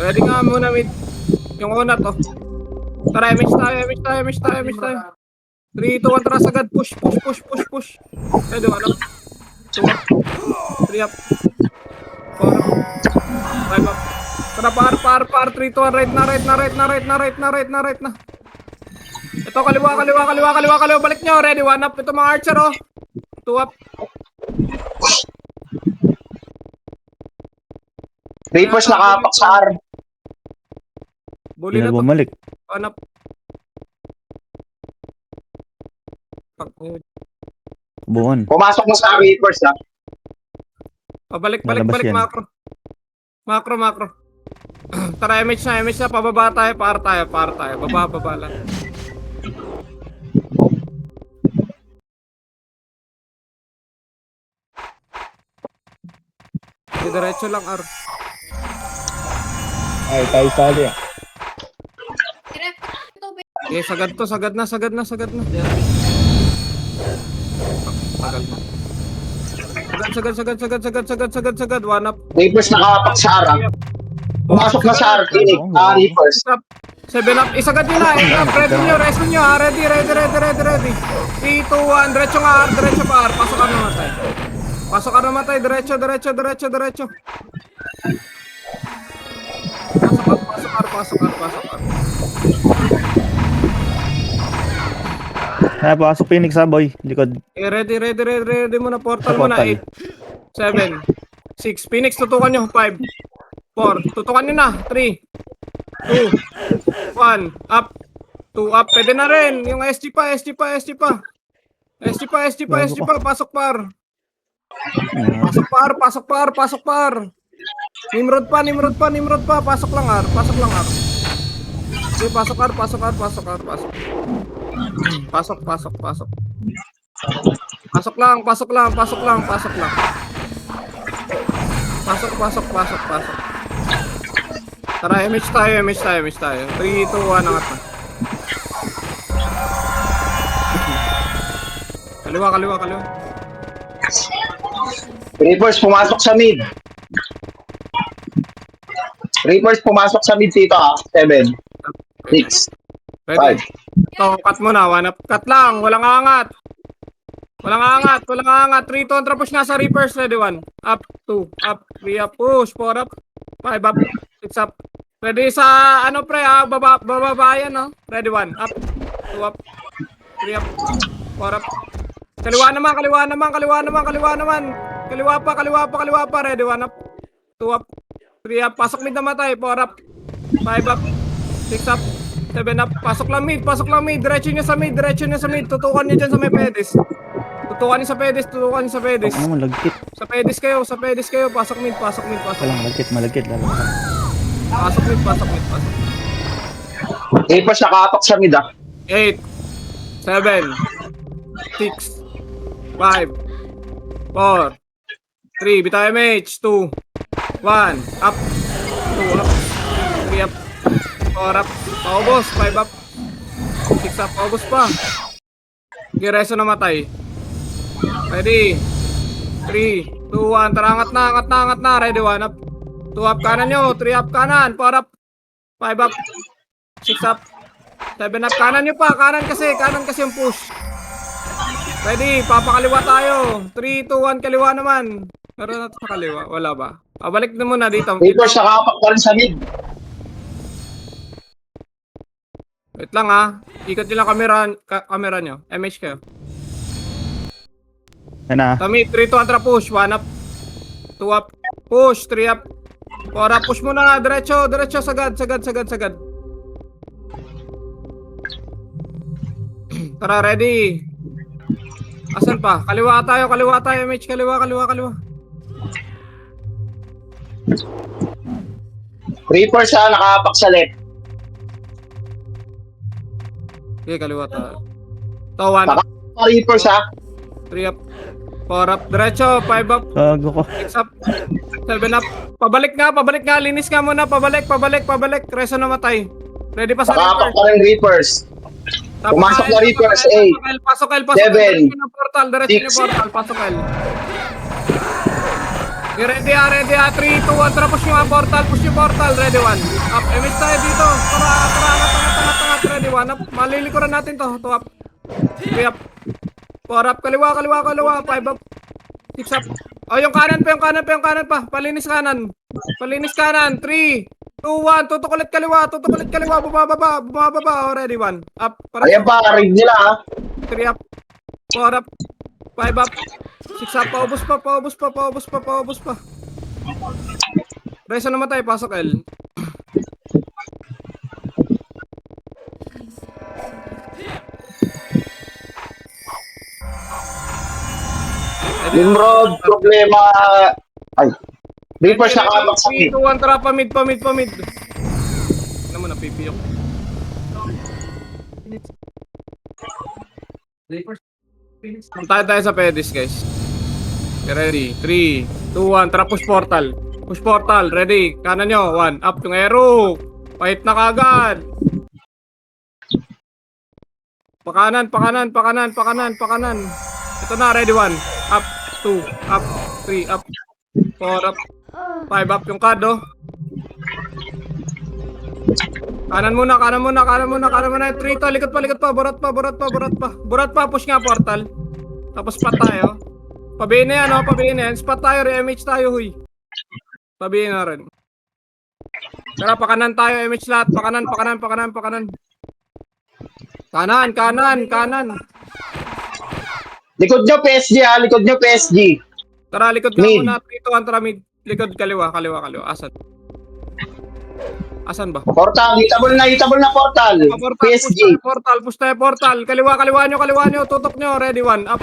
Ready nga muna mid. Yung una to. Tara, image tayo. 3, 2, 1, tara agad. Push. Ready, 1 up. 2 up. 3 up. 4 up. 5 up. Tara, par. 3, 2, 1, right na. Ito, kaliwa. Balik nyo. Ready, 1 up. Ito mga archer, oh. 2 up. Reapers nakapak sa R. Bully Hindi na na to. bumalik. 1 up. Buwan. Pumasok mo sa Reapers, ha? Balik, Lalabas yan. macro. Tara, image na, pababa tayo, par tayo. Baba lang. Diretso lang, R. Ay, tayo sali ah. Okay, sagad na. Yan. Tagal na. Sagad. 1 up. Reapers nakapak sa R, ha? Pumasok na sa R, clinic. Reapers. 7 up. Isagad nyo na. 8 up. Ready nyo. Resto nyo. Ready. 3, 2, 1. Diretso nga, R. Diretso pa, R. Pasok ka namatay. Diretso. Pasok, R. Pasok Phoenix ha, boy. Likod. Ready mo na. Portal Sa mo na. portal. 8, 7, 6. Phoenix, tutukan nyo. 5, 4. Tutukan nyo na. 3, 2, 1. Up. 2 up. Pwede na rin. Yung SG pa. Pasok par. Pasok par. Nimrod pa. Pasok lang, R. Okay, pasok, R. Pasok. Pasok lang. Pasok. Tara, image tayo. 3, 2, 1, angat na. Kaliwa. Reapers pumasok sa mid. Dito, ha? 7, 6, Ready? 5. Ito, cut mo na. 1 up. Cut lang. Walang angat. 3, 2, 1. Push nga sa Reapers. Ready, 1. Up, 2. Up, 3 up. Push, 4 up. 5 up. 6 up. Ready sa, pre, bababa yan, no? Ready, 1. Up, 2 up. 3 up. 4 up. Kaliwa naman. Kaliwa pa. Ready, 1 up. 2 up. 3 up. Pasok mid na matay. 4 up. 5 up. 6 up. 7 up. Pasok lang mid. Diretso nyo sa mid. Tutukan nyo dyan sa may pedis. Tutukan nyo sa pedis. Ako naman, lagkit. Sa pedis kayo. Pasok mid. Walang malagkit. Lalabas. Pasok mid. Reapers nakapak sa mid, ha? 8, 7, 6, 5, 4, 3, bitaw MH, 2, 1, up, 2 up, 3 up, 4 up, paubos, 5 up, 6 up, paubos pa. Gireso na matay. Ready, 3, 2, 1, tara, angat na, ready, 1 up, 2 up kanan nyo, 3 up kanan, 4 up, 5 up, 6 up, 7 up, kanan nyo pa, kanan kasi yung push. Ready, papakaliwa tayo. 3, 2, 1, kaliwa naman. Meron na sa kaliwa, wala ba? Pabalik na muna dito. Reapers nakapak pa rin sa mid. Wait lang, ha. Ikot nyo lang camera nyo. MH kayo. Yan na. Tami, 3, 2, 1, push. 1 up. 2 up. Push. 3 up. 4 up. Push muna. Diretso. Sagad. Tara, ready. Asan pa? Kaliwa tayo, MH. Kaliwa. Reapers, ha? Nakapak sa left. Okay, kaliwa tayo. Ito, 1 up. Reapers, ha? 3 up. 4 up. Diretso. 5 up. Gago ko. 6 up. 7 up. Pabalik nga. Linis nga muna. Pabalik. Reso na matay. Ready pa sa Nakapak Reaper. pa rin Reapers. Pumasok na Reapers. 8, Pasok, 7, Diretso na portal. Pasok, Okay, ready ah, ready ah. 3, 2, 1. Tara, push yung portal. Push yung portal. Ready, 1. Up. Image tayo dito. Tara, angat. Ready, 1. Up. Malilikuran natin to. 2 up. 3 up. 4 up. Kaliwa. 5 up. 6 up. Oh, yung kanan pa. Palinis kanan. 3, 2, 1. Tutok ulit kaliwa. Bumababa. Oh, ready, 1. Up. Ayan pa, rig nila ha. 3 up. 4 up. 5 up. 6 up. Paubos pa. Reza namatay. Pasok L. Nimrod, problema. Ay. Reaper sa kamak sa 3, 2, 1. Tara, pamid. Ano mo, napipiyok. Tayo sa pedis, guys. Okay, ready. 3, 2, 1. Tara, push portal. Ready. Kanan nyo. 1. Up yung arrow. Pahit na kagad. Pakanan. Ito na, ready. 1. Up. 2. Up. 3. Up. 4. Up. 5 up yung card, oh. Kanan muna. 3 to. Likod pa. Burat pa. Push nga portal. Tapos spot tayo. Pabihin na yan, oh. Spot tayo. Re-MH tayo, huy. Pabihin na rin. Tara, pakanan tayo. MH lahat. Pakanan. Kanan. Likod nyo PSG. Tara, likod ka Mid. muna. 3, 2, 1. Tara, mid. Likod, kaliwa. Asan ba? Portal, hitable na portal. PSG. Push tayo portal. Kaliwa nyo. Tutok nyo. Ready, 1. Up.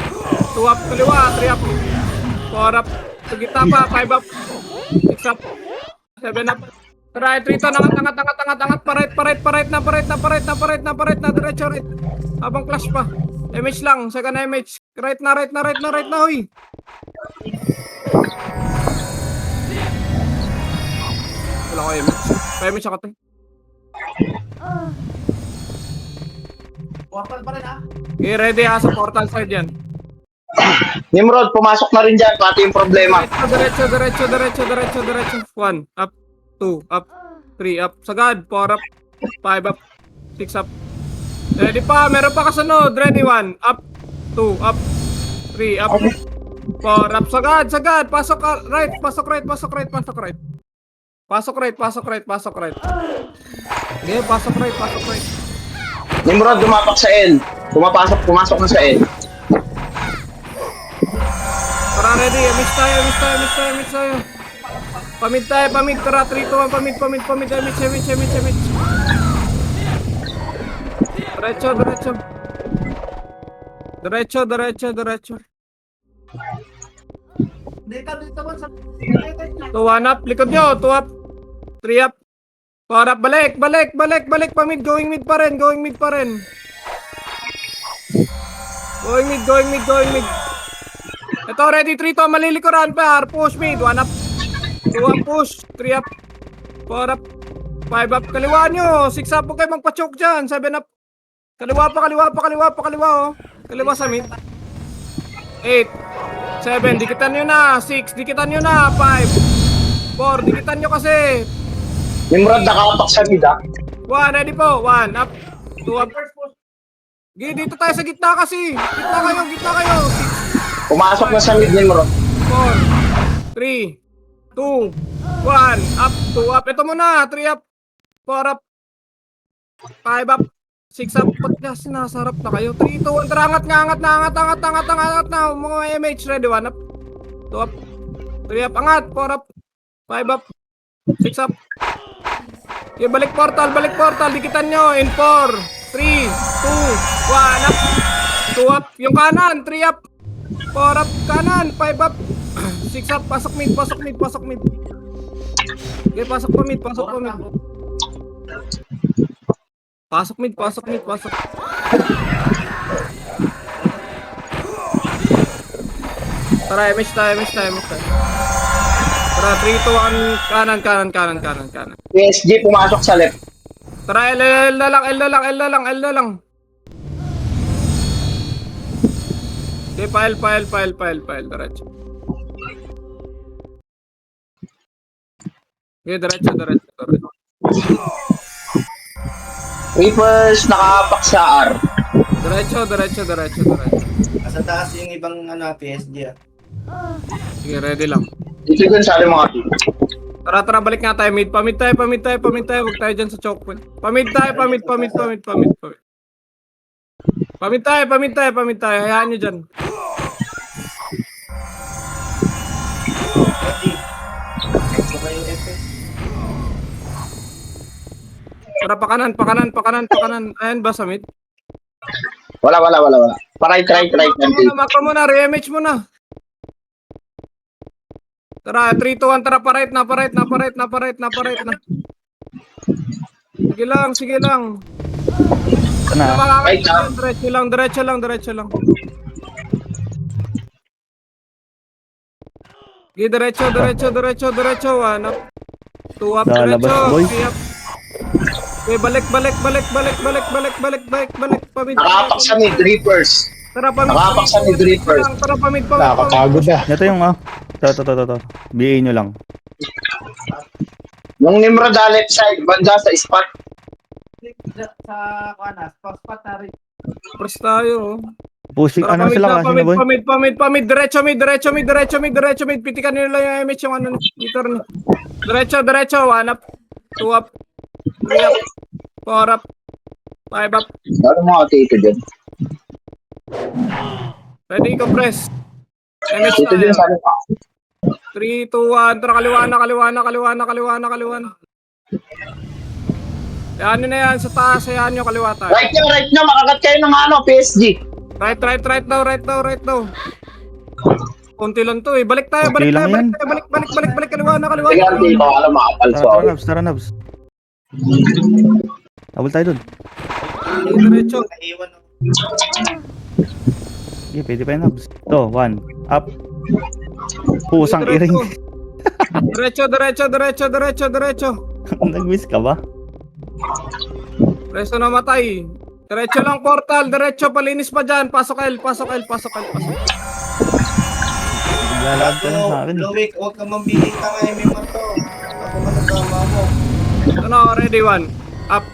2 up. Kaliwa. 3 up. 4 up. Tugita pa. 5 up. 6 up. 7 up. Tara, 3 to. Angat. Parait na. Diretso, right. Habang clash pa. MH lang. Second MH. Right na, huy. Wala ko MH. Pa-MH ako to. Portal pa rin ah. Okay, ready ha sa portal side yan. Nimrod, pumasok na rin dyan, pati yung problema. Diretso. 1 up. 2 up. 3 up. Sagad. 4 up. 5 up. 6 up. Ready pa. Meron pa kasunod. Ready, 1 up. 2 up. 3 up. 4 up. Sagad. Pasok right. Pasok right. Okay, pasok right. Nimrod, dumapak sa L. Pumasok na sa L. Tara, ready. Miss tayo. Pamid. Tara, 3, 2, 1. Pamid. Miss. Diretso. So, 1 up. Likod nyo. 2 up. 3 up. 4 up. Balik. Pamid. Going mid pa rin. Going mid. Ito, ready. 3 to. Malilikuran pa. Push mid. 1 up. 2 up. Push. 3 up. 4 up. 5 up. Kaliwa nyo. 6 up. Huwag kayo magpa-choke dyan. 7 up. Kaliwa pa. Oh. Kaliwa sa mid. 8. 7. Dikitan nyo na. 6. Dikitan nyo na. 5. 4. Dikitan nyo kasi. Nimrod, nakapak sa mid ha. 1. Ready po. 1 up. 2 up. Dito tayo sa gitna kasi. Gitna kayo. 6. Pumasok na sa mid, Nimrod. 4. 3. 2. 1. Up. 2 up. Ito muna. 3 up. 4 up. 5 up. 6 up. Ba't na sinasarap na kayo? 3, 2, 1. Tara, angat na. Mga MH. Ready, 1 up. 2 up. 3 up. Angat. 4 up. 5 up. 6 up. Okay, balik portal. Dikitan nyo. In 4, 3, 2, 1 up. 2 up. Yung kanan. 3 up. 4 up. Kanan. 5 up. 6 up. Pasok mid. Okay, pasok pa mid. Tara, MH tayo. Tara, 3, 2, 1. Kanan. PSG, pumasok sa left. Tara, L na lang. Okay, file. Diretso. Okay, diretso, diretso, diretso. Reapers, nakapak sa R. Diretso, diretso, diretso, diretso. Nasa taas yung ibang PSG ah. Sige, ready lang. Dito dun sa aling mga team. Tara, tara, balik nga tayo. Mid, pamid tayo, pamid tayo, pamid tayo. Huwag tayo dyan sa choke point. Pamid tayo, pamid, pamid, pamid, pamid, pamid. Pamid tayo, pamid tayo, pamid tayo. Hayaan nyo dyan. Saka yung FS. Tara, pakanan, pakanan, pakanan, pakanan. Ayan ba sa mid? Wala. Paray, try. Mako muna, re-image muna. Tara, 3, 2, 1, tara, pa-right na. Sige lang, sige lang. Na. Right na. Diretso lang. Sige, diretso. 1 up. 2 up, Lalabas, diretso. boy. 3 up. Okay, balik. Pamid. Nakapak sa mid, Reapers. Tara, pamid. Nakapak sa mid, Reapers. Tara, pamid. Nakakapagod ah. Ito yung to. BA nyo lang. Yung Nimrod left side, banda sa spot. Sa kanas, spot na rin. Press tayo. Pushing, Tara, ano sila kasi na boy? Pamid. Diretso mid. Pitikan nyo lang yung image yung ano, meter nyo. Diretso. 1 up. 2 up. 3 up. 4 up. 5 up. Ano mga tito dyan? Pwede ikaw press. Image Dito tayo. dyan sa aling mga. 3, 2, 1. Tara, kaliwa na. Yan na yan. Sa taas. Yan nyo. Kaliwa tayo. Right nyo, makakat kayo ng ano, PSG. Right daw. Kunti lang to eh. Balik tayo. Kunti lang yan. Balik. Kaliwa na. Tingnan dito, alam makapal. Tara, Nabs. Habol tayo dun. Diretso. Naiwan ako. Okay, pwede pa yung Nabs. To, 1. Up. Pusang iring. Diretso. Nag-miss ka ba? Preso na matay. Diretso lang portal. Diretso. Palinis pa dyan. Pasok L. Lalakad ka lang sa akin. Lowick, huwag ka mambili ka nga may mato. Ako managama mo. Ano, ready 1. Up.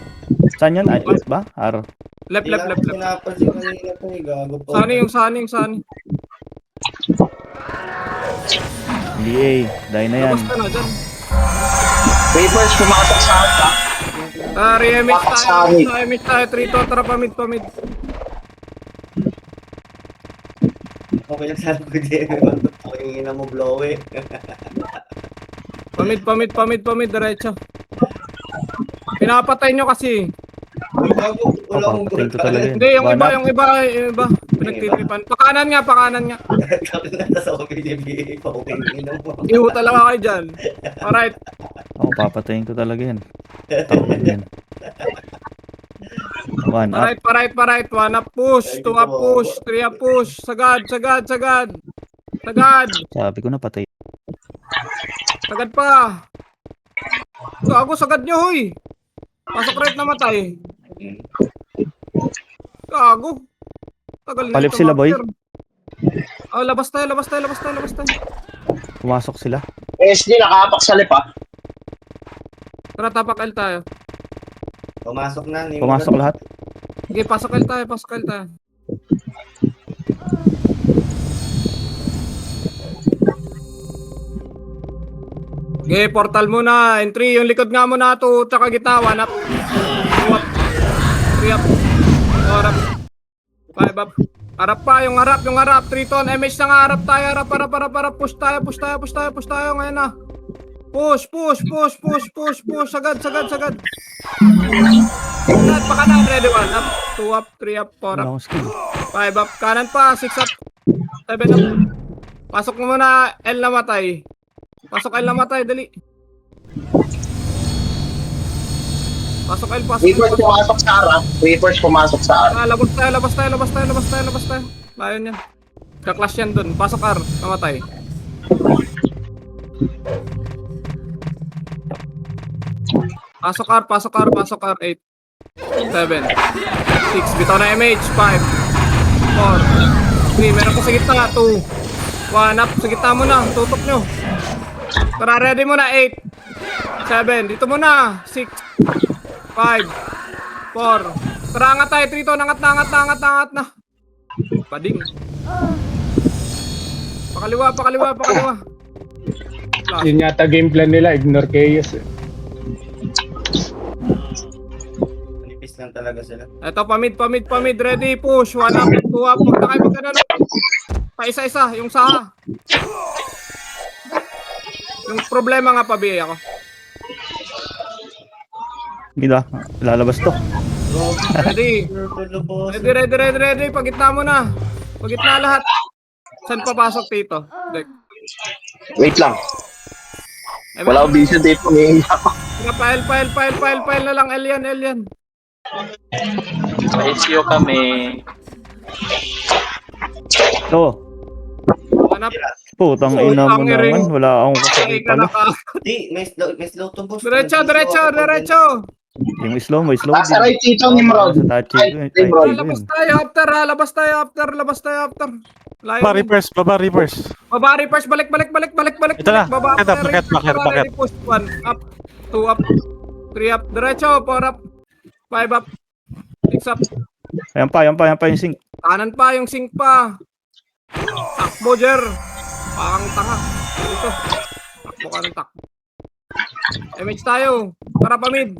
Saan yan? Right ba? R. Left. Pinapansin kanina to eh, gago po. Sani. BA. Dahil na yan. Tapos ka na dyan. Reapers, pumasok sa akin. Re-image Sorry. tayo. 3, 2, tara, pamid. Okay lang sana ko din. Ako yung ina mo blowe. Pamid, diretso. Pinapatay nyo kasi. Gago, wala akong Papapatay ko talaga yun. Hindi, yung One iba. up. Pinagtitipan. Pakanan nga. Tapos ako binibigay pa ako yung ina mo. Iho talaga kayo dyan. Alright. Ako, papatayin ko talaga yan. Takot yan. 1 up. Parait. 1 up push. 2 up push. 3 up push. Sagad. Sabi ko na patay. Sagad pa. Gago, sagad nyo, hoy. Pasok right na matay. Gago. Tagal na Palip ito, sila, boy. master. Oh, labas tayo. Pumasok sila. PSG, nakapak sa lipa. Tara, tapak L tayo. Pumasok na. Pumasok lahat. Sige, pasok L tayo. Okay, portal muna. Entry, yung likod nga muna ito. Tsaka gitna, 1 up. 2 up. 3 up. 4 up. 5 up. Harap pa, yung harap. 3 ton. MH na nga, harap tayo. Harap. Push tayo. Ngayon na. Push. Sagad. Pakanan, ready 1 up. 2 up, 3 up, 4 Wala up. akong skill. 5 up. Kanan pa, 6 up. 7 up. Pasok mo muna, L na matay. Dali. Pasok L. Reapers, pumasok sa R. Labas tayo. Layan yan. Kaklash yan dun. Pasok R. Namatay. Pasok R. 8. 7. 6. Bitaw na MH. 5. 4. 3. Meron ko sa gitna. 2. 1 up. Sa gitna mo na. Tutok nyo. Tara, ready mo na. 8. 7. Dito muna. 6, 5, 4. Tara, angat tayo. 3 to. Nangat na. Pading. Pakaliwa. Last. Yun yata game plan nila, ignore chaos. Manipis lang talaga sila. Eto, pamid. Ready, push. 1 up, 2 up. Huwag na kayo magkano. Pa-isa-isa. Yung saha. Yung problema nga pabiyay ako. Gila, lalabas to. Ready. Ready. Pagitna mo na. Pagitna lahat. Saan papasok dito? Dek. Wait lang. Wala akong vision dito. May ako. File na lang. L yan. Pa-HQ kami. To, Hanap. putang ina mo naman. Wala akong Ay, kasakit pala. Di, may slow to boss. Diretso. Yung slow mo, slow Nasa right dito, Nimrod. Sa touchy ko yun. Nimrod. Labas tayo after. Layo. Baba reverse. Baba reverse, balik. Ito na. Baba, Bakit? ready, push. 1 up, 2 up, 3 up. Diretso, 4 up, 5 up, 6 up. Ayan pa yung sink. Kanan pa, yung sink pa. Takbo, Jer. Parang tanga. Dito. Takbo ka ng takbo. MH tayo. Tara, pamid.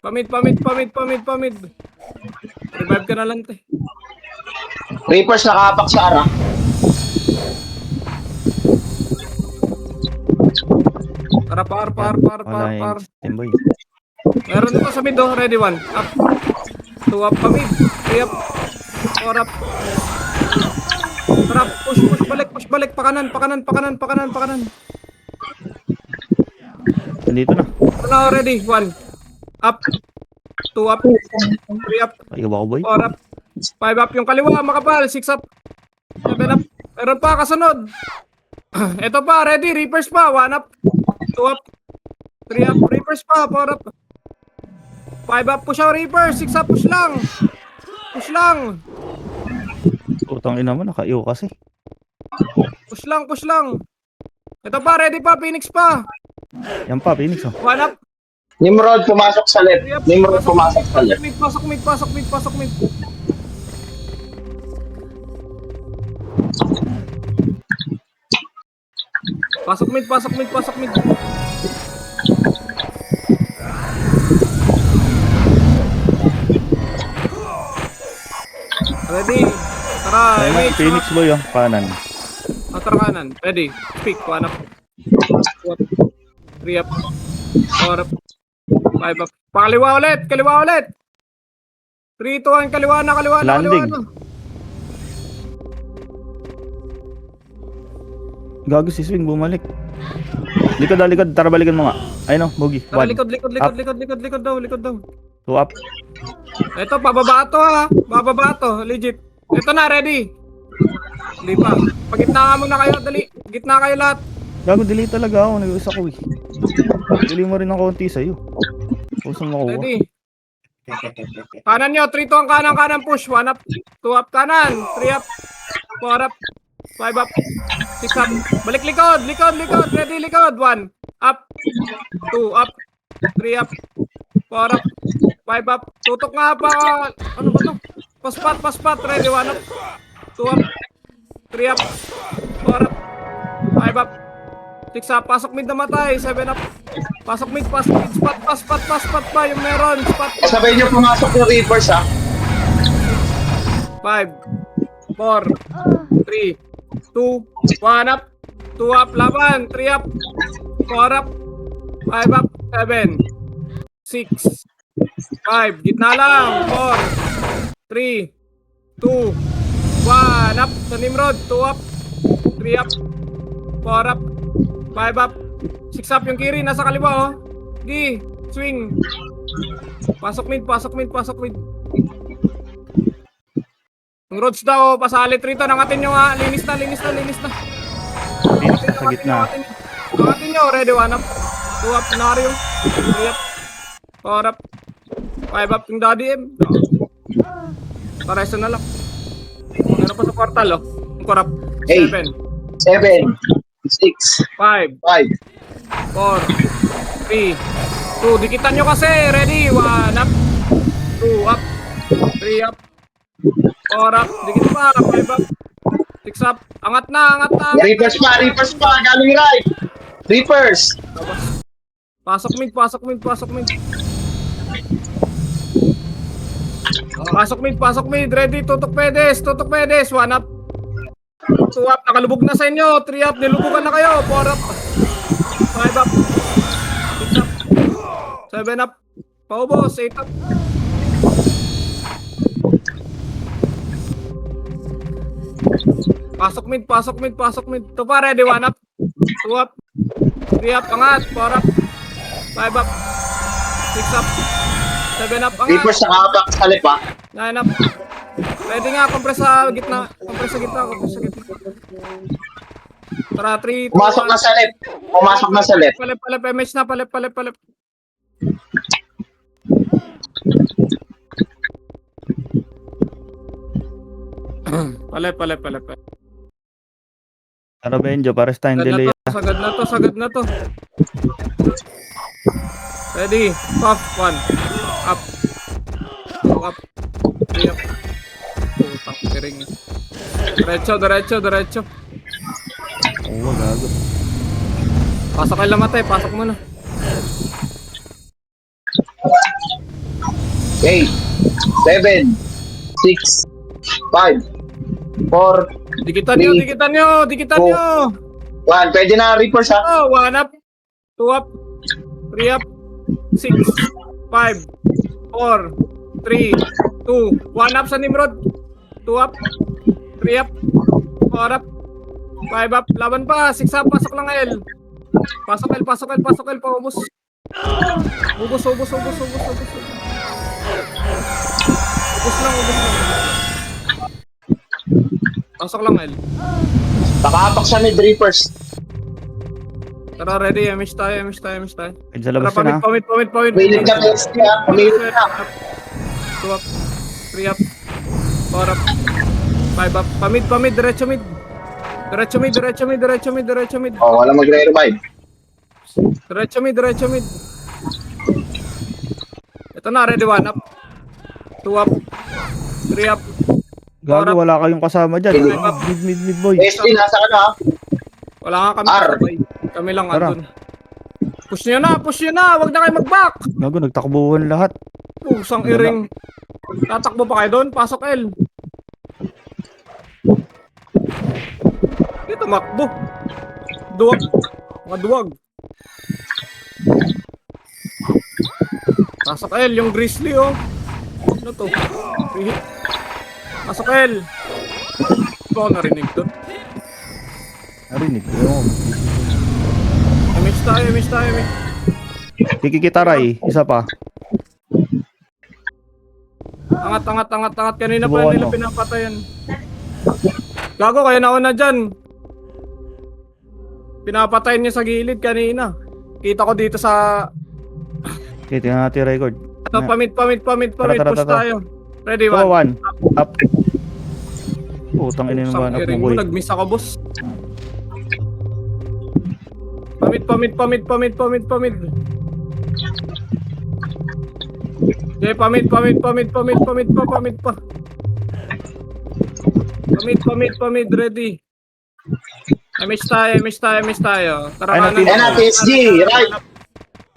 Pamid. Revive ka na lang, te. Reapers nakapak sa ara. Tara, par. Wala yung Timboy. Meron dito sa mid, oh. Ready, 1. Up. 2 up, pamid. 3 up. 4 up. Tara, push balik. Pakanan. Nandito na. Ano, ready, 1. Up. 2 up. 3 up. Ayaw ako boy. 4 up. 5 up yung kaliwa, makapal. 6 up. 7 up. Meron pa, kasunod. Ito pa, ready. Reapers pa. 1 up. 2 up. 3 up. Reapers pa. 4 up. 5 up. Push out Reapers. 6 up. Push lang. Putang ina mo, nakaiyo kasi. Push lang. Ito pa, ready pa. Phoenix pa. Yan pa, Phoenix oh. 1 up. Nimrod pumasok sa left. 3 up. Nimrod pumasok sa left. Pasok mid. Pasok mid. Ready. Tara, Ayun, MH. Phoenix boy oh, kanan. Tara kanan. Ready. Speak. 1 up. 2 up. 3 up. 4 up. 5 up. Kaliwa ulit. 3, 2, 1. Kaliwa na. Landing. Gago si Swing, bumalik. Likod. Tara, balikan mo nga. Ayun oh, Boogie. Tara, 1. likod daw. 2 up. Ito, pababa to. Legit. Ito na, ready. Hindi pa. Pagitna muna kayo, dali. Gitna kayo lahat. Gago, delay talaga ako. Nag-uus ako eh. Delay mo rin ng konti sa'yo. Pusang makuha. Ready. Kanan nyo, 3 to ang kanan push. 1 up, 2 up kanan, 3 up, 4 up, 5 up, 6 up. Balik likod. Ready, likod. 1 up, 2 up, 3 up, 4 up, 5 up. Tutok nga pa. Ano ba to? Paspat. Ready, 1 up, 2 up, 3 up, 4 up, 5 up, 6 up. Pasok mid na matay. 7 up. Pasok mid. Spot pa yung meron. Spot. Sabay niyo pumasok yung Reapers ha. 5, 4, 3, 2, 1 up, 2 up, laban, 3 up, 4 up, 5 up, 7, 6, 5, gitna lang, 4, 3, 2, 1 up, sa Nimrod, 2 up, 3 up, 4 up, 5 up, 6 up yung Kiri, nasa kaliwa oh, Gi, swing, pasok mid. Ang roads daw, pasalit rito. Nangatin nyo nga. Linis na. Phoenix sa gitna. Nangatin nyo. Ready, 1 up. 2 up. Nario. 3 up. 4 up. 5 up yung Daddy M. Pareso na lang. Meron pa sa portal, oh. Ang corrupt. 8, 7, 7, 6, 5, 5, 4, 3, 2. Dikitan nyo kasi. Ready? 1 up. 2 up. 3 up. 4 up. Dikit pa. 5 up. 6 up. Angat na, angat na. Reapers pa, galing right. Reapers. Pasok mid, pasok mid, pasok mid. Pasok mid, pasok mid. Ready? Tutok pedes, tutok pedes. 1 up. 2 up. Nakalubog na sa inyo. 3 up. Nilubugan na kayo. 4 up. 5 up. 6 up. 7 up. Paubos. 8 up. Pasok mid, pasok mid, pasok mid. Ito pa, ready? 1 up. 2 up. 3 up. Angat. 4 up. 5 up. 6 up. 7 up. Angat. Reapers nakapak sa lip ha. 9 up. Ready nga, compress sa gitna. Compress sa gitna, compress sa gitna. Tara, 3, 2, 1. Pumasok na sa lip. Pumasok na sa lip. Palip, palip, MH na, palip, palip, palip. Palip, palip, palip. Ano Benjo, pares tayong delay. Sagad na to, sagad na to. Ready, puff, 1. Up. 2 up. 3 up. Putang piring. Diretso, diretso, diretso. Oo, gago. Pasok kayo lamatay, pasok mo na. 8, 7, 6, 5, 4, Dikitan nyo, dikitan nyo, dikitan Oh. nyo. 1. Pwede na Reapers ha. Oh, 1 up, 2 up, 3 up, 6, 5, 4, 3, 2, 1 up sa Nimrod. 2 up, 3 up, 4 up, 5 up, laban pa, 6 up, pasok lang L. Pasok L, pasok L, pasok L, paubos. Ubos, ubos, ubos, ubos, ubos. Ubos lang, ubos lang. Pasok lang L. Nakapak sa mid Reapers. Tara, ready, emish tayo, emish tayo, emish tayo. Medyo sa Tara, labas yun ha. pamit, pamit, pamit, pamit. Pilit ka PSG ha. Pilit ka. 2 up, 3 up, 4 up, 5 up. Pamid, pamid, diretso mid. Diretso mid, diretso mid, diretso mid, diretso mid. Oh, wala magre-revive. Diretso mid, diretso mid. Ito na, ready, 1 up. 2 up. 3 up. Gago, wala kayong kasama dyan. Mid boy. PSG, nasa ka na ha. Wala nga kami R. kasabay. Kami lang Tara. andun. Push nyo na, push nyo na. Huwag na kayo mag-back. Gago, nagtakbuhan lahat. Pusang iring. Tatakbo pa kayo doon, pasok L. Ito, makbo. Duwag. Mga duwag. Pasok L, yung grizzly oh. Ano to? Free hit. Pasok L. Ito ako narinig doon. Narinig ko yun. Image tayo, image tayo, image. Kikikitaray, isa pa. Angat, angat, angat, angat. Kanina pa Subukan nila mo. pinapatayan. Gago, kaya nauna dyan. Pinapatayin niya sa gilid kanina. Kita ko dito sa... Okay, tingnan natin yung record. Ito, pamit, pamit, pamit, pamit. Tara, tara, Push tara. tayo. Ready, So, 1. 1. Up. Putang ina ng Sang one up iring mo mo, boy. nag-miss ako, boss. Pamit, pamit, pamit, pamit, pamit, pamit. Okay, pamit, pamit, pamit, pamit, pamit pa, pamit pa. Pamit, pamit, pamit, ready. Miss tayo, miss tayo, miss tayo. Tara Ay, kanan. napili- Yan na, PSG, right.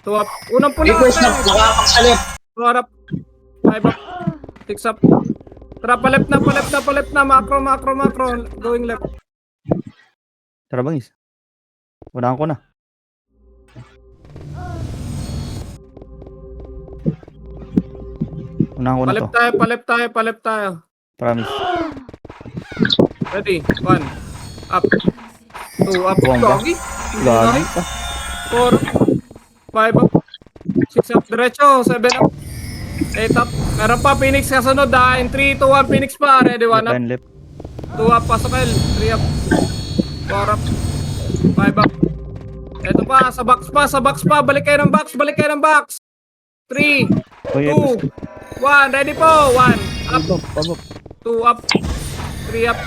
2 up. Unang pula. Reapers na nakapak sa lip. 4 up. 5 up. 6 up. Tara, palep na, palep na, palep na. Macro, macro, macro. Going left. Tara bangis. Unahan ko na. Unahan ko na Palep to. tayo, palep tayo, palep tayo. Promise. Ready? 1. Up. 2 up. Buwang ba? Gogi. Gagi ka. 4 up. 5 up. 6 up. Diretso. 7 up. 8 up. Meron pa. Phoenix kasunod ha. In 3, 2, 1. Phoenix pa. Ready? 1 Left up. and left. 2 up. Pasok L. 3 up. 4 up. 5 up. Ito pa. Sa box pa. Sa box pa. Balik kayo ng box. Balik kayo ng box. 3, Uy, 2, 1. Ready po. 1 up. pabok. 2 up, 3 up,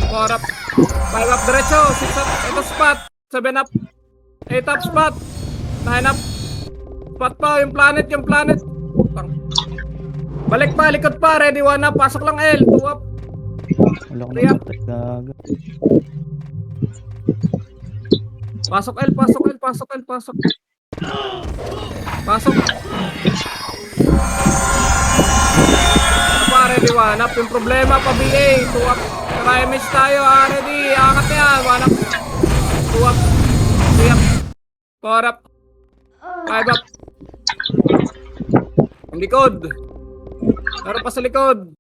4 up, 5 up, diretso, 6 up, ito spot, 7 up, top spot. 9 up. Spot pa, yung planet. Balik pa, likod pa. Ready, 1 up. Pasok lang L. 2 up. Wala ko Kaya- na batas gaga. Pasok L. Pasok. Ano pa, ready, 1 up. Yung problema pa, BA. 2 up. Try match tayo, ready. Angat na yan. 1 up. 2 up. 3 up. 4 up. 5 up. Ang likod. Meron pa sa likod.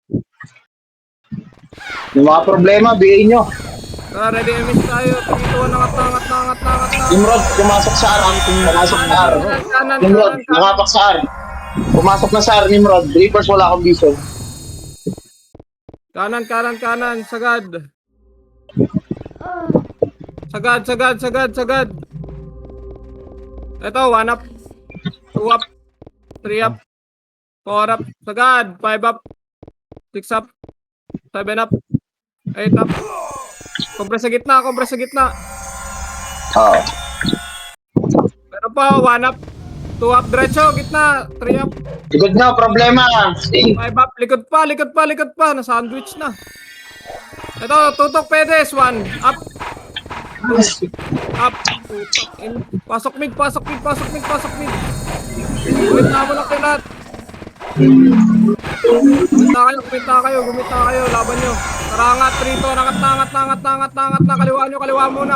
Yung mga problema, BA nyo. Tara, ready, match tayo. Tumituan, nangat. Nimrod, pumasok sa R. Pumasok sa R. Kanan. Nimrod, nakapak sa R. Pumasok na sa R, Nimrod. Reapers, wala akong vision. Kanan. Sagad. Ito, 1 up. 2 up. 3 up. 4 up. Sagad. 5 up. 6 up. 7 up. 8 up. Kompres sa gitna. Oo. Pero pa, 1 up. 2 up. Diretso, gitna. 3 up. Likod na, problema. Stay. 5 up. Likod pa. Na-sandwich na. Ito, tutok pedes. 1 up. 2 up. Pasok mid. Gumit na mo lang kayo lahat. Gumit na kayo. Laban nyo. Tara, angat. Rito. Nangat na. Kaliwa muna.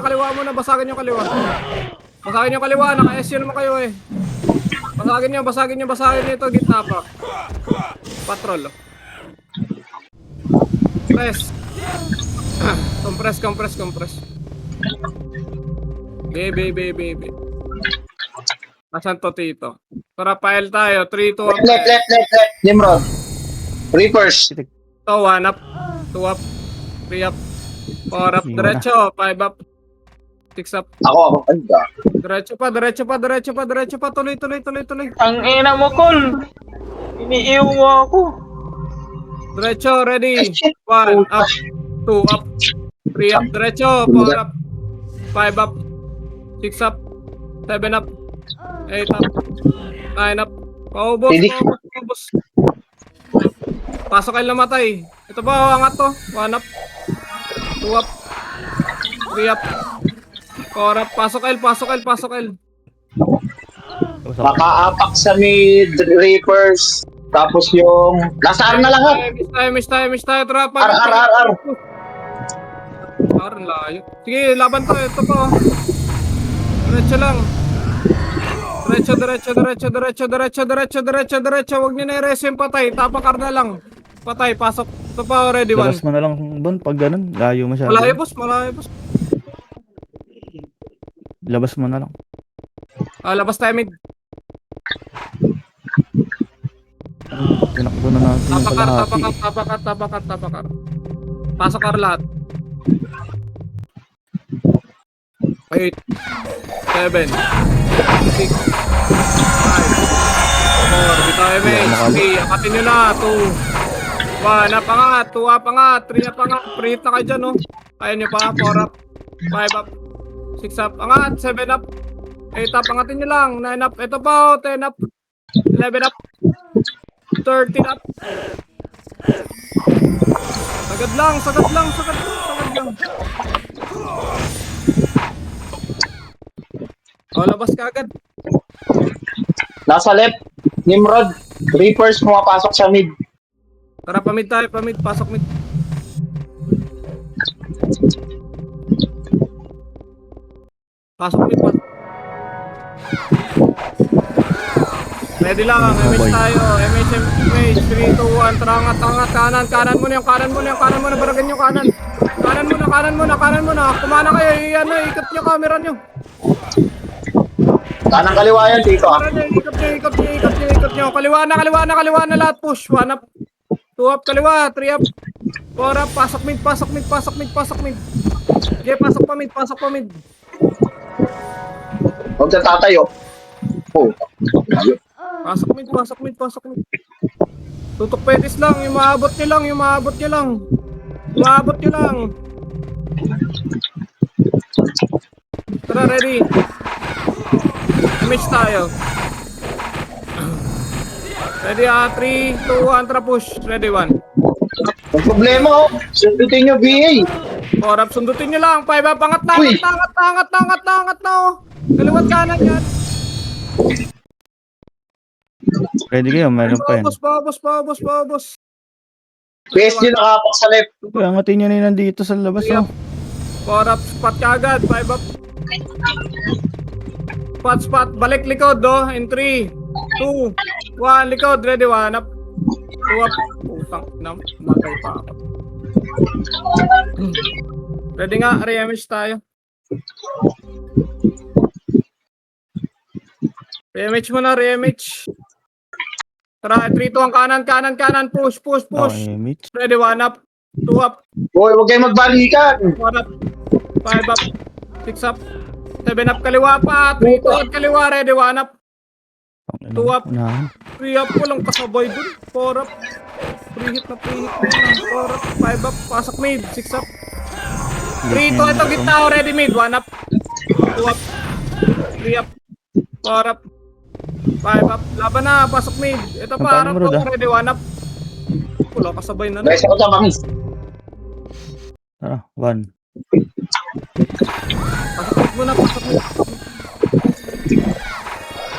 Basagin nyo kaliwa. Naka-SU naman kayo eh. Basagin nyo. Ito, gitna pa. Patrol. Press. Compress. Baby. Asan to, Tito? Tara, file tayo. 3, 2 up. Left. Nimrod. Reapers. Ito, 1 up. 2 up. 3 up. 4 up. Diretso. 5 up. 6 up. Ako. Anda. Diretso pa. Tuloy. Ang ina mo, Col. Iniiwan mo ako. Diretso, ready. 1 up. 2 up. 3 up. Diretso. 4 up. 5 up. 6 up. 7 up. 8 up. 9 up. Paubos. Pasok kayo namatay. Ito pa, angat to. 1 up. 2 up. 3 up. 4 up. Pasok L. Makaapak sa mid. Reapers. Tapos yung... Nasa R na lahat. Miss tayo. Tropa. R. Parang layo. Sige, laban to. Ito po. Diretso lang. Diretso. Huwag nyo na i-resume patay. Tapakar na lang. Patay, pasok. Ito pa, ready, 1. Labas mo na lang Bon pag ganun. Layo masyado. Malayo, boss. Labas mo na lang. Labas tayo, mid. Tinakbo na natin yung kalahati. Tapakar. Pasok ka lahat. 8, 7, 6, 5, 4, bitaw MH, 3, akatin nyo na, 2, 1, apangat, 2, apangat, 3, apangat, preheat na kayo dyan, no? Kaya nyo pa, 4 up, 5 up, 6 up, angat, 7 up, 8 up, angatin nyo lang, 9 up, ito pa, 10 up, 11 up, 13 up. Sagad lang. Labas ka agad. Nasa left. Nimrod. Reapers pumapasok sa mid. Tara, pamid tayo, pasok mid. Pasok mid. Ready lang, MH tayo. MH, 3, 2, 1, tara, angat, kanan muna, baragan nyo, kanan muna, kumana kayo, ikot nyo, camera nyo. Kanang kaliwa yan, Tito. Ikot nyo, kaliwa na lahat, push, 1 up, 2 up, kaliwa, 3 up, 4 up, pasok mid. Okay, pasok pa mid. Huwag na tatayo. Oh. Pasok mid. Tutok petis lang, yung maabot nyo lang. Tara, ready. Image tayo. Ready, 3, 2, 1, tara push. Ready, 1. Ang problema, oh. Sundutin nyo, BA. 4 up, sundutin nyo lang. 5 up, angat na, Uy! angat na, oh. Kaliwat kanan yan. Ready kayo, meron pa yan. Paubos. PSG nakapak sa left. Uy, angatin nyo na yun nandito sa labas, oh. 4 up, spot kagad. 5 up. Spot. Balik likod, oh. In 3, 2, 1, likod. Ready, 1 up. 2 up. Putang na, matay pa ako. Ready nga, re-image tayo. Re-image mo na, re-image. Tara, 3, 2, ang kanan. Push. Okay, Mitch. Ready, 1 up. 2 up. Boy, huwag kayong magbalikan. 4 up. 5 up. 6 up. 7 up, kaliwa pa. 3, 2 up, kaliwa. Ready, 1 up. 2 up. Unahan. 3 up, walang kasabay dun. 4 up. 3 hit na. 4 up. 5 up, pasok mid. 6 up. 3, 2, ito gitna ako. Ready, mid. 1 up. 2 up. 3 up. 4 up. 5 up. Laban na, pasok mid. Ito Ang pa, harap paano, Rod, ako. Ready, 1 up. Wala kasabay na. Guys, ako tama. Tara, 1. Pasok mid.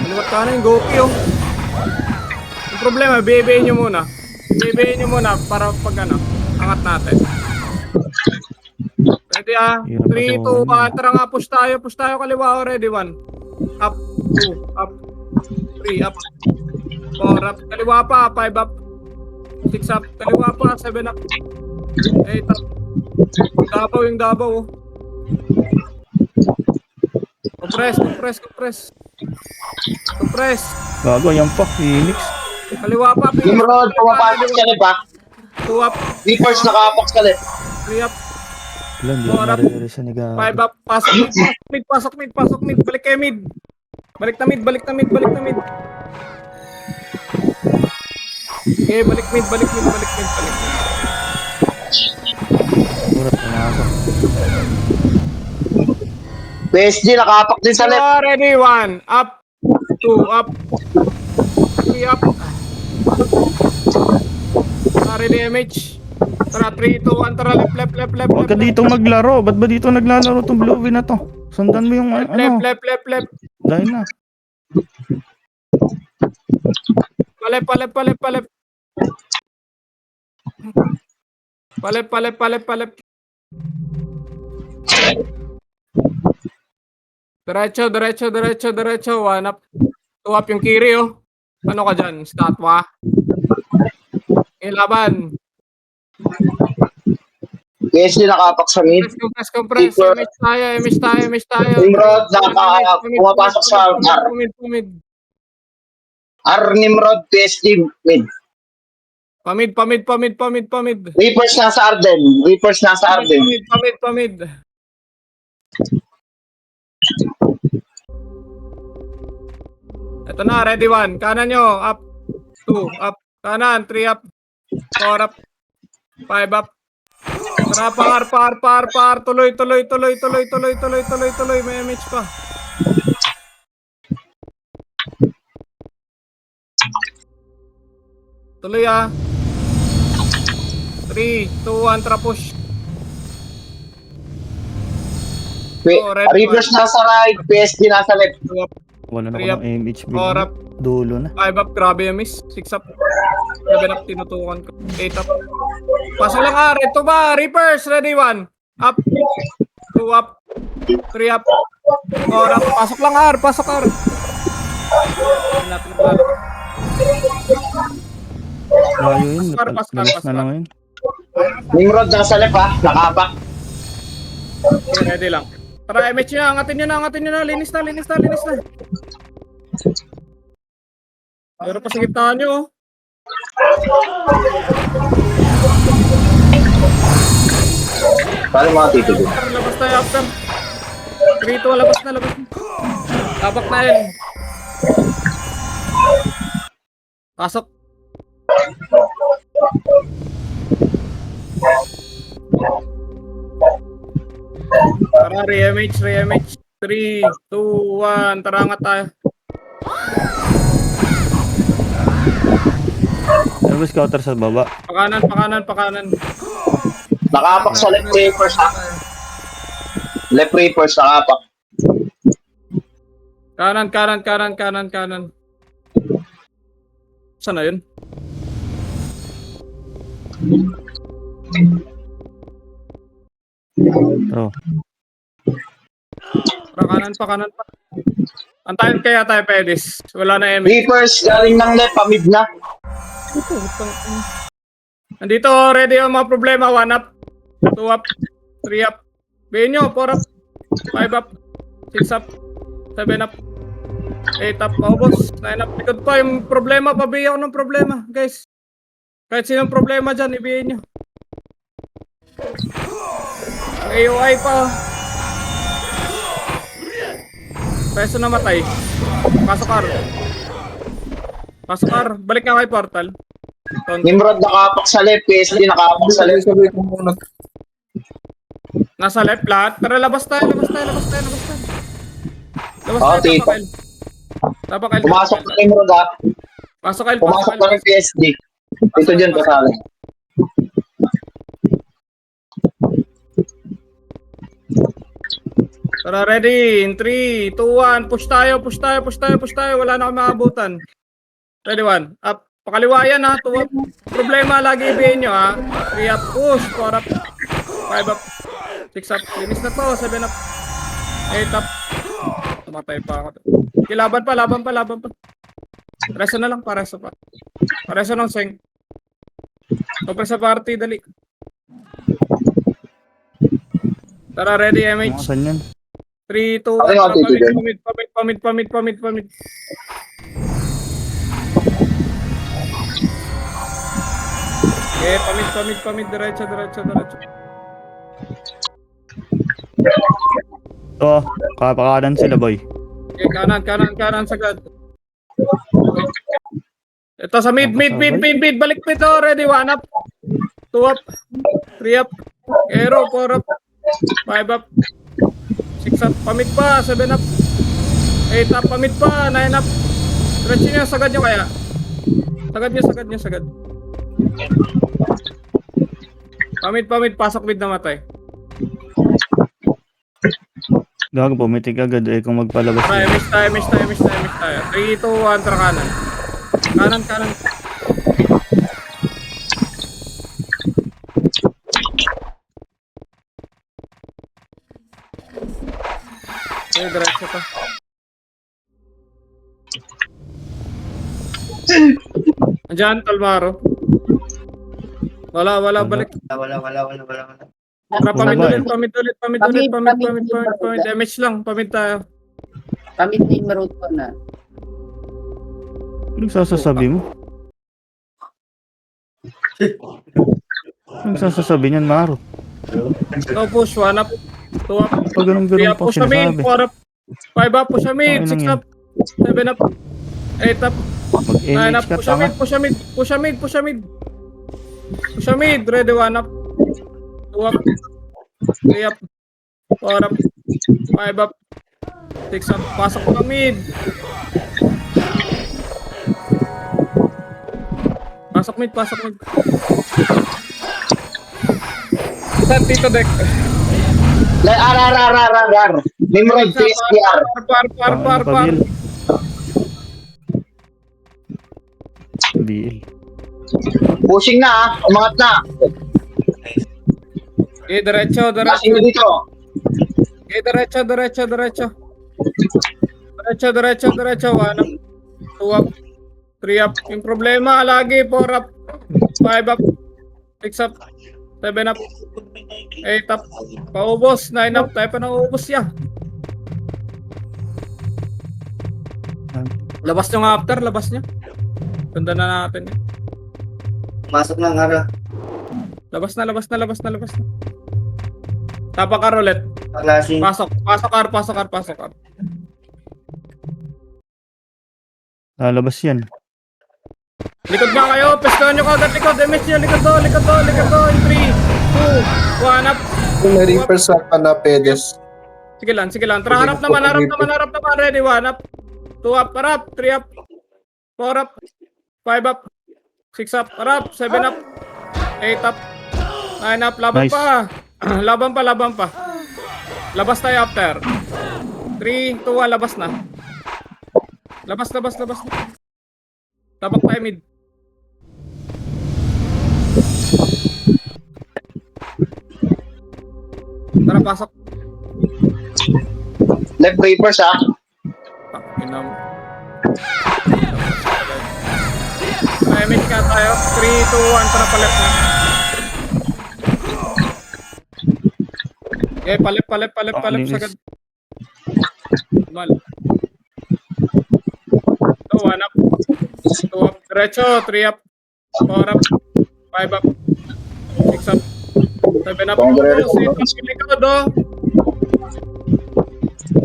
Kaliwat ka na yung Goki, oh. Yung problema, BBA nyo muna. BBA nyo muna para pag angat natin. Ready, 3, 2, 1. Tara nga, push tayo kaliwa, oh. Ready, 1. Up, 2, up. 3, up. 4 up. Kaliwa pa, 5 up. 6 up. Kaliwa pa, 7 up. 8 up. Yung Davao, oh. Compress. Gago, yan pa. Phoenix. Kaliwa pa. Nimrod, pumapasok sa left, ha. 2 up. Reapers nakapak sa left. 3 up. Wala, hindi ko Four up. maririsa ni Gago. 5 up. Pasok mid. Balik kayo mid. Balik na mid. Okay, balik mid. Urat, pumasok. PSG nakapak din sa left. Ready, 1. Up. 2 up. 3 up. Ready, MH. Tara, 3, 2, 1. Tara, left. Huwag ka dito maglaro. Ba't ba dito naglalaro tong Bluey na to? Sundan mo yung ano. Left. Dahil na. Palep. Diretso. 1 up. 2 up yung Kiri, oh. Ano ka dyan? Statwa. Ilaban. PSG nakapak sa mid. Compress. Image tayo. Nimrod, pumapasok sa R. Pumid. R Nimrod, PSG mid. Pamid. Reapers nasa Arden. Pamid. Ito na, ready, 1. Kanan nyo, up. 2, up. Kanan, 3 up. 4 up. 5 up. Tara, par. Tuloy. May image pa. Tuloy, 3, 2, 1, tara push. Reapers nasa right, PSG nasa left. 2 up. Wala na Three ko up. ng MH. 4 up. Dulo na. 5 up, grabe yung miss. 6 up. 7 up, tinutukan ko. 8 up. Pasok lang, ito ba? Reapers, ready, 1. Up. 2 up. 3 up. 4 up. Pasok lang, pasok, Hindi natin naglalakad. Layo yun. Pascal. Labas na lang yun. Nimrod nasa left, ha. Nakapak. Okay, ready lang. Tara, MH nyo, angatin nyo na. Linis na. Pero pa sa gitna nyo, oh. Paano mga tito doon? Labas tayo after. 3, 2, labas na. Tabak na yun. Pasok. Tara, re-MH. 3, 2, 1. Tara nga tayo. Ano ba scouter sa baba? Pakanan, pakanan, pakanan. Nakapak sa left reapers ha. Left reapers nakapak. Kanan, kanan, kanan, kanan, kanan. Saan na yun? Oh. Pakanan, pakanan, pa. Antayin kaya tayo, Pedis. Wala na MX. Reapers galing ng left, pamid na. Nandito, ready yung mga problema. 1 up, 2 up, 3 up. Bayin nyo, 4 up, 5 up, 6 up, 7 up, 8 up. Paubos, 9 up. Likod pa yung problema. Pabiya ko ng problema, guys. Kahit sinong problema dyan, ibihin nyo. Ang AOI pa. Peso na matay. Pasok R. Pasok R. Balik nga kay portal. Nimrod nakapak sa left, PSD nakapak sa left. Sabi ko muna. Nasa left lahat. Tara, labas tayo, labas tayo, labas tayo, labas tayo. Labas Oo, tayo, tito. Tapakil. Tapakil. Pumasok na Nimrod ha. Pasok kayo, Pumasok na ng PSD. Dito dyan, kasali. Tara, ready. In 3, 2, 1. Push tayo, push tayo, push tayo, push tayo. Wala na kami maabutan. Ready, 1. Up. Pakaliwa yan ha. 2 up. Problema, lagi ibihin nyo ha. 3 up. Push. 4 up. 5 up. 6 up. Linis na to. 7 up. 8 up. Tumatay pa ako. Okay, laban pa, laban pa, laban pa. Reso na lang, pareso pa. Pareso ng seng. Kapre sa party, dali. Tara, ready, MH. Saan yan? 3, 2, Okay, 1. okay, okay. Pamit. Okay, pamit. Diretso. Ito, kapakanan sila boy. Okay, kanan, sagad. Ito sa mid. Balik mid, oh. Ready, 1 up. 2 up. 3 up. Aero, 4 up. 5 up. 6 up. Pamit pa. 7 up. 8 up. Pamit pa. 9 up. Diretso nyo, sagad nyo kaya. Sagad. Pamit. Pasok mid na matay. Gago, pumitig agad eh kung magpalabas Try, yan. miss tayo. 3, 2, 1, tara kanan. Kanan. Okay, diretso pa. Andiyan, Talmaro. Wala, balik. Wala. Tara, pamit ulit. Damage lang, pamit tayo. Pamit na yung maroon ko na. Anong sasasabi mo? Anong sasasabi niyan, Maro? No push, 1 up, 2 up, Pag 3 ganun up, pa push sa mid, sinasabi. 4 up, 5 up, push sa mid, Okay 6 lang up, 7 up, 8 up, 9 Mag-NH up, ka, tanga. push sa mid, ready, 1 up, 2 up, 3 up, 4 up, 5 up, 6 up, pasok ka mid. Pasok mid. Saan dito, Dek? Rar. Nimrod, PSDR. Par. BL. Pushing na ha. Umangat na. Okay, diretso. Pushing na dito. Okay, diretso. 1 up, 2 up, 3 up. Yung problema, lagi 4 up, 5 up, 6 up, 7 up, 8 up. Paubos, 9 up. Tayo pa nauubos yan. Labas nyo nga after, labas nyo. Ganda na natin yun. Masok na nga ra. Labas na. Tapa ka, roulette. Klaseng. Pasok R. Lalabas yan. Likod ba kayo? Pestohan nyo kagad likod. Damage nyo. Likod do. In 3, 2, 1 up. May reaper sa na pedes. Sige lang. Tara, harap naman. Ready, 1 up. 2 up, harap. 3 up. 4 up. 5 up. 6 up, harap. 7 up. 8 up. 9 up. Laban Nice. pa. Laban pa. Labas tayo after. 3, 2, 1, labas na. Labas. Tapak tayo mid. Tara, pasok. Left Reapers ha. Inam. Image ka tayo. 3, 2, 1, para palep na. Okay, palep sagad. Mal. 1 up. 2 up. Diretso. 3 up. 4 up. 5 up. 6 up. 7 up. Congrats. 8 up. Likod, oh.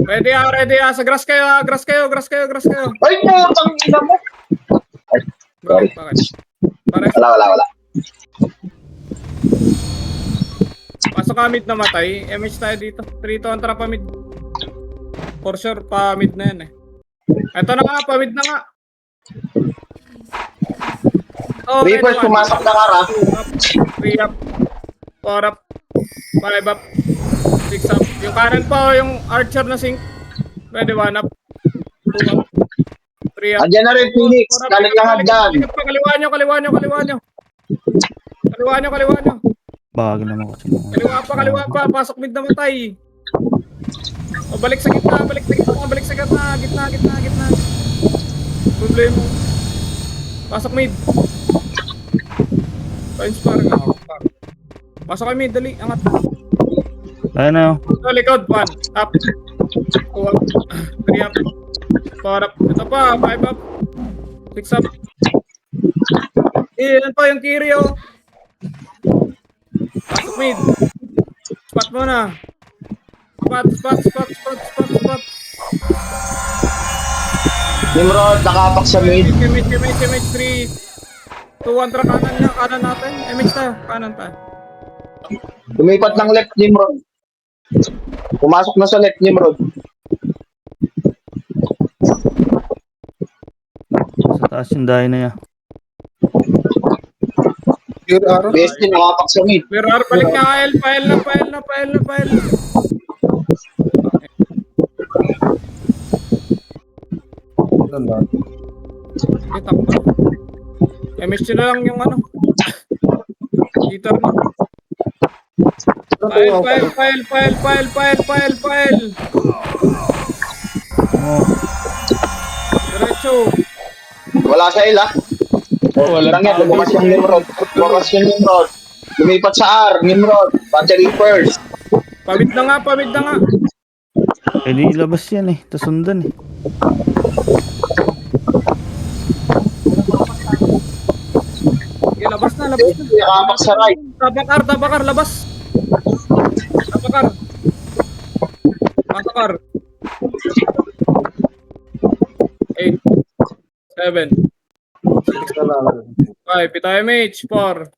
Ready ah. Sa grass kayo. Ay, putang ina mo. Bro, Sorry. bakit? Pare, Wala. pasok ka mid na matay. MH tayo dito. 3 to ang tara pa mid. For sure, pa mid na yan eh. Eto na nga, pa mid na nga. Oh, Reapers, ready, 1. pumasok na ka ha. 3 up. 4 up. 5 up. 6 up. Yung kanan pa, yung archer na sync. Ready, 1 up. 2 up. 3 up. Andiyan na rin, Phoenix. 4 up. Galing lang hagdan. Kaliwa nyo. Kaliwa nyo. Bagay naman kasi. Kaliwa pa. Pasok mid na matay. O, balik sa gitna. Gitna. Problema. Pasok mid. Pa-inspire nga ako. Pasok kay mid, dali. Angat. Tayo na yun. So, likod. 1. Up. 2 up. 3 up. 4 up. Ito pa. 5 up. 6 up. Yan pa yung Kiryu. Pasok mid. Spot mo na. Spot. Nimrod, nakapak sa mid. Image 3. 2, 1, tara kanan natin. Image tayo. Kanan tayo. Lumipat ng left, Nimrod. Pumasok na sa left, Nimrod. Sa taas yung dahi na yan. BST, nakapak sa mid. Mirror, balik na Kyle. File na. Itak pa. Image na lang yung ano. Heater na. File. Oh, Diretso. Wala sa ila. Wala nga, lumakas yung Nimrod. Lumipat sa R, Nimrod. Battery first. Pamid na nga. pwede ilabas yan eh. Tapos sundan eh. Okay, labas na. Nakapak sa right. Tabakar, labas. Tabakar. 8, 7, 5, pita MH, 4,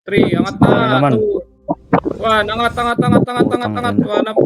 3, angat na, Ano naman? 2, 1, angat, 1 up,